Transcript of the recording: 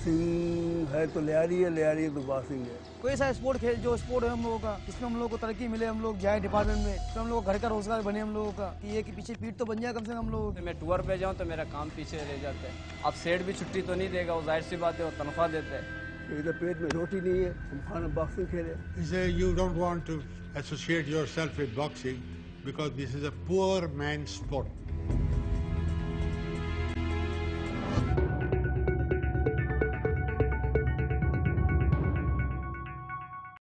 Boxing है तो ले आ रही है तो बॉक्सिंग है। कोई ऐसा स्पोर्ट खेल जो स्पोर्ट है हम लोगों का, इसमें हम लोगों को तरक्की मिले, हम लोग जाए डिपार्टमेंट में, तो हम लोग घर का रोजगार बने हम लोगों का, कि ये कि पीछे पीठ तो बन जाए कम से कम हम लोगों। मैं टूर पे जाऊँ तो मेरा काम पीछे रह जाता है। अब सेठ भी छुट्टी तो नहीं देगा, वो जाहिर सी बात है, वो तनख्वाह देता है। इधर पेट में रोटी नहीं है, हम खाना बॉक्सिंग खेले। You don't want to associate yourself with boxing because this is a poor man's sport.